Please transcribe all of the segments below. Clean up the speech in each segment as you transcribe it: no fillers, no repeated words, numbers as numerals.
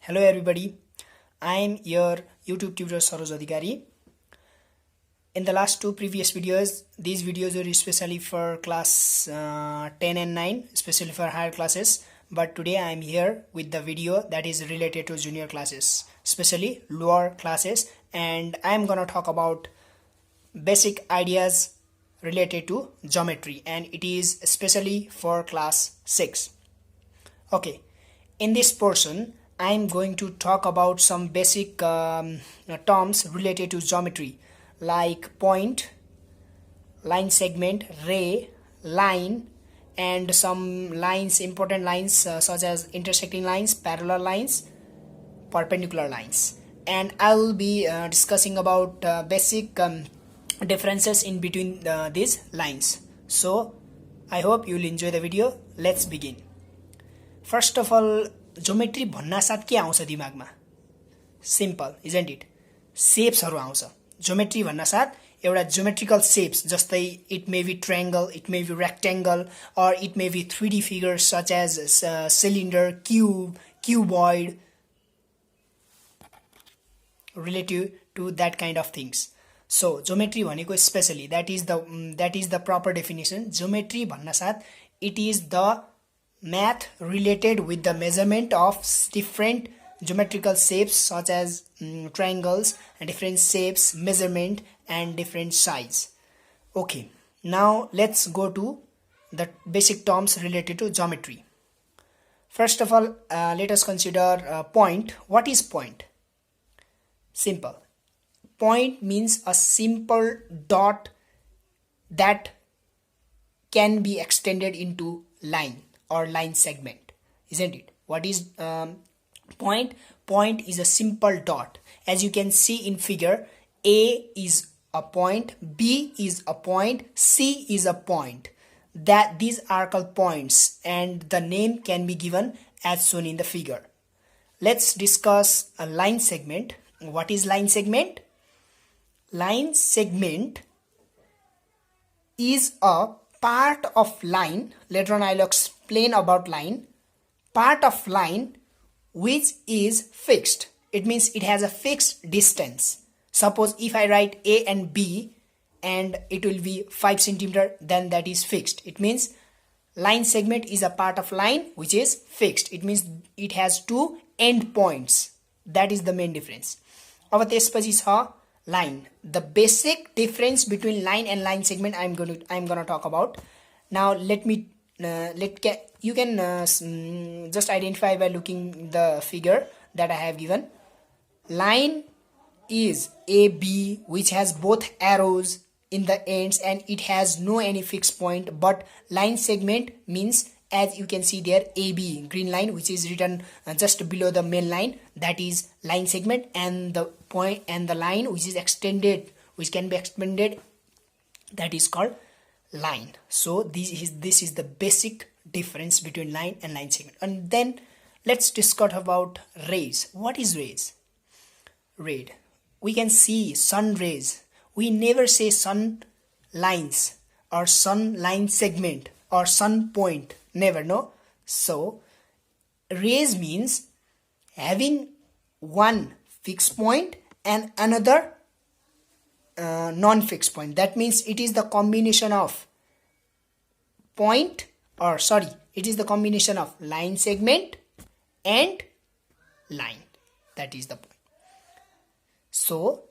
Hello everybody, I am your YouTube tutor Saroj Adhikari. In the last two previous videos, these videos are especially for class 10 and 9, especially for higher classes. But today I am here with the video that is related to junior classes, especially lower classes, and I am gonna talk about basic ideas related to geometry, and it is especially for class 6. Okay, in this portion I'm going to talk about some basic terms related to geometry like point, line segment, ray, line, and some lines, important lines such as intersecting lines, parallel lines, perpendicular lines. And I will be discussing about basic differences in between these lines. So I hope you'll enjoy the video. Let's begin. First of all, geometry भन्नासाथ के आउँछ दिमागमा? Simple isn't it? सेप्सहरू आउँछ. Geometry भन्नासाथ एउटा geometrical ceps जस्तै it may be triangle, it may be rectangle, or it may be 3D figures such as cylinder, cube, cuboid, relative to that kind of things. So geometry भनेको specially that is the proper definition. Geometry भन्नासाथ it is the math related with the measurement of different geometrical shapes such as triangles and different shapes, measurement and different size. Okay, now let's go to the basic terms related to geometry. First of all, let us consider point. What is point? Simple. Point means a simple dot that can be extended into line or line segment, isn't it? What is point? Point is a simple dot. As you can see in figure, A is a point, B is a point, C is a point. That these are called points, and the name can be given as shown in the figure. Let's discuss a line segment. What is line segment? Line segment is a part of line. Later on I'll explain about line. Part of line which is fixed. It means it has a fixed distance. Suppose if I write A and B and it will be 5 centimeter, then that is fixed. It means line segment is a part of line which is fixed. It means it has two end points. That is the main difference. अब त्यसपछि छ line. The basic difference between line and line segment I'm gonna talk about. Now you can just identify by looking the figure that I have given. Line is AB which has both arrows in the ends and it has no any fixed point, but line segment means, as you can see there, AB green line which is written just below the main line, that is line segment, and the point and the line which is extended, which can be expanded, that is called line. So this is the basic difference between line and line segment. And then let's discuss about rays. What is rays? Ray, we can see sun rays. We never say sun lines or sun line segment or sun point, never, no. So rays means having one fixed point and another non-fixed point. That means it is the combination of point, or sorry, it is the combination of line segment and line. That is the point. So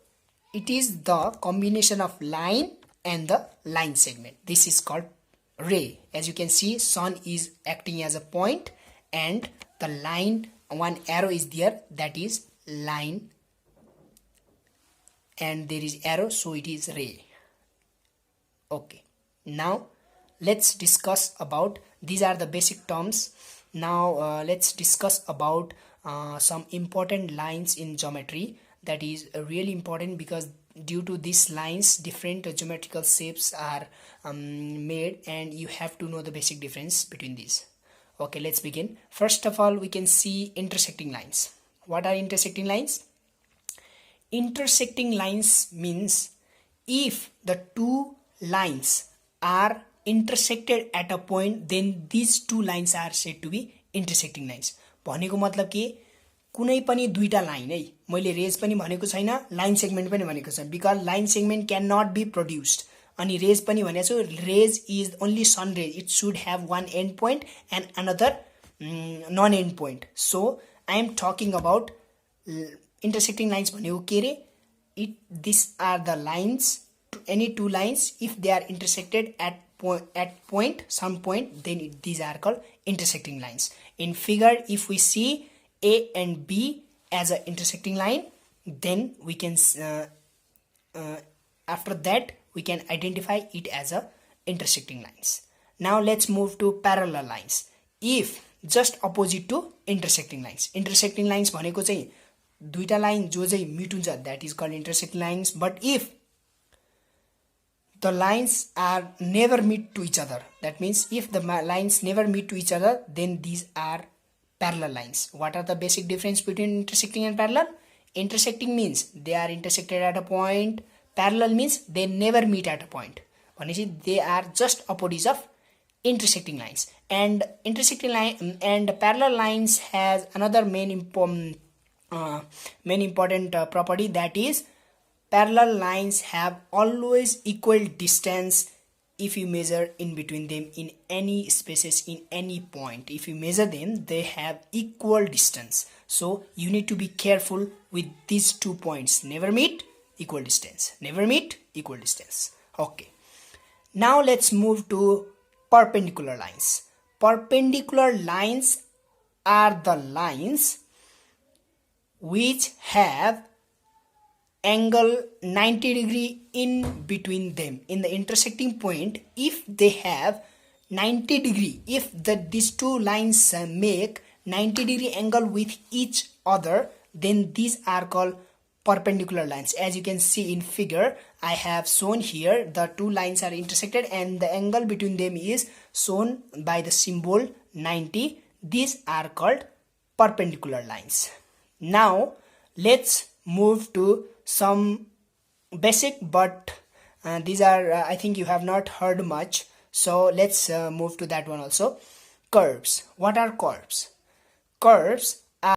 it is the combination of line and the line segment. This is called ray. As you can see, sun is acting as a point and the line, one arrow is there, that is line, and there is arrow, so it is ray. Okay, now let's discuss about, these are the basic terms. Now let's discuss about some important lines in geometry. That is really important because due to these lines different geometrical shapes are made, and you have to know the basic difference between these. Okay, let's begin. First of all, we can see intersecting lines. What are intersecting lines? Intersecting lines means if the two lines are intersected at a point, then these two lines are said to be intersecting lines. भनेको मतलब के, कुनै पनि दुईटा line है, मैले raise पनि भनेको छैन, लाइन सेगमेन्ट पनि भनेको छैन, because line segment can not be produced. अनि रेज पनि भनेको छु, ray is only sun ray, it should have one end point and another non end point. So I am talking about intersecting lines भनेको के रे, these are the lines, any two lines, if they are intersected at some point, then these are called intersecting lines. In figure, if we see A and B as a intersecting line, then we can after that we can identify it as a intersecting lines. Now let's move to parallel lines. If just opposite to intersecting lines. Intersecting lines भनेको चाहिँ दुईटा line जो चाहिँ मिट हुन्छ, that is called intersecting lines. But if the lines are never meet to each other, that means if the lines never meet to each other, then these are parallel lines. What are the basic difference between intersecting and parallel? Intersecting means they are intersected at a point. Parallel means they never meet at a point. भनेपछि they are just opposites of intersecting lines. And intersecting line and parallel lines has another main important property, that is parallel lines have always equal distance if you measure in between them in any spaces, in any point. If you measure them, they have equal distance. So you need to be careful with these 2 points. Never meet, equal distance. Never meet, equal distance. Okay. Now let's move to perpendicular lines. Perpendicular lines are the lines which have angle 90 degree in between them. In the intersecting point, if they have 90 degree, if these two lines make 90 degree angle with each other, then these are called perpendicular lines. As you can see in figure, I have shown here the two lines are intersected and the angle between them is shown by the symbol 90. These are called perpendicular lines. Now let's move to some basic, but these are I think you have not heard much, so let's move to that one also. Curves. What are curves? Curves are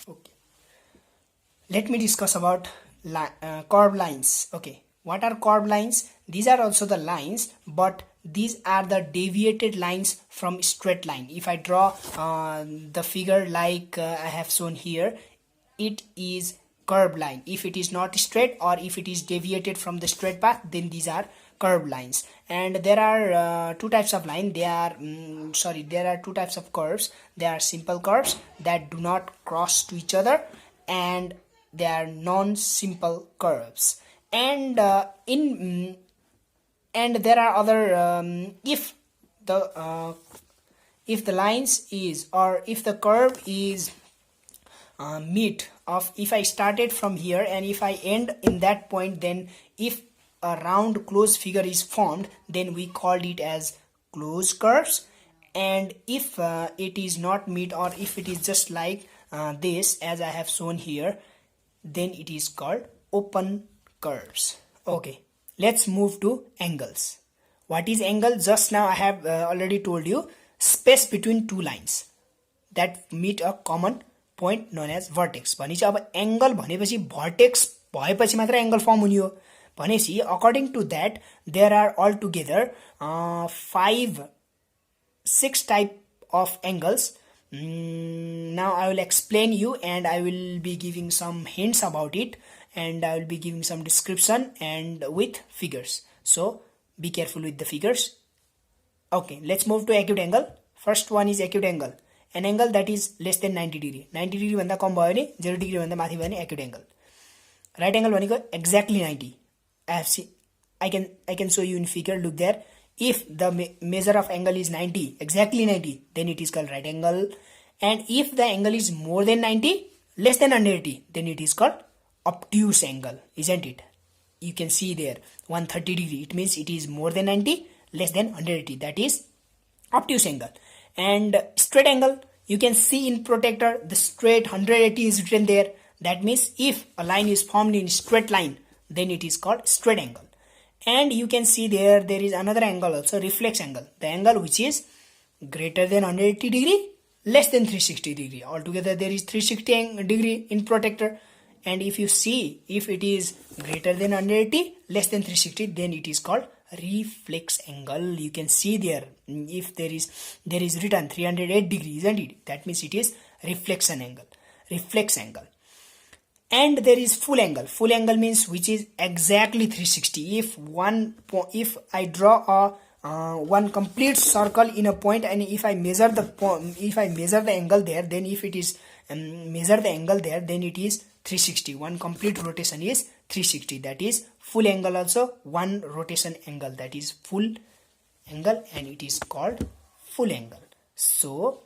okay. Let me discuss about curved lines. Okay, what are curved lines? These are also the lines, but these are the deviated lines from straight line. If I draw the figure like I have shown here, it is curved line. If it is not straight or if it is deviated from the straight path, then these are curved lines. And there are two types of line. There are two types of curves. There are simple curves that do not cross to each other, and they are non-simple curves. And and there are other if the lines is, or if the curve is meet of, if I started from here and if I end in that point, then if a round closed figure is formed, then we called it as closed curves. And if it is not meet, or if it is just like this as I have shown here, then it is called open curves. Okay, let's move to angles. What is angle? Just now I have already told you, space between two lines that meet a common point known as vertex. भनेपछि अब angle भनेपछि vertex भएपछि मात्र angle firm हुने हो भनेपछि according to that there are altogether 6 type of angles. Now I will explain you, and I will be giving some hints about it, and I will be giving some description and with figures. So be careful with the figures. Okay, let's move to acute angle. First one is acute angle. An angle that is less than 90 degree. 90 degree भन्दा कम भयो भने 0 degree भन्दा माथि भयो भने acute angle. Right angle भनेको exactly 90. I can show you in figure. Look there. If the measure of angle is 90, exactly 90, then it is called right angle. And if the angle is more than 90, less than 180, then it is called obtuse angle, isn't it? You can see there 130 degree. It means it is more than 90, less than 180. That is obtuse angle. And straight angle, you can see in protractor the straight 180 is written there. That means if a line is formed in straight line, then it is called straight angle. And you can see there is another angle also, reflex angle, the angle which is greater than 180 degree, less than 360 degree. Altogether there is 360 degree in protractor, and if you see, if it is greater than 180, less than 360, then it is called reflex angle. You can see there, if there is written 308 degree, isn't it? That means it is reflex angle. And there is full angle. Full angle means which is exactly 360. If I draw a one complete circle in a point, and if I measure the angle there, then if it is measure the angle there, then it is 360. One complete rotation is 360. That is full angle also. One rotation angle, that is full angle, and it is called full angle. So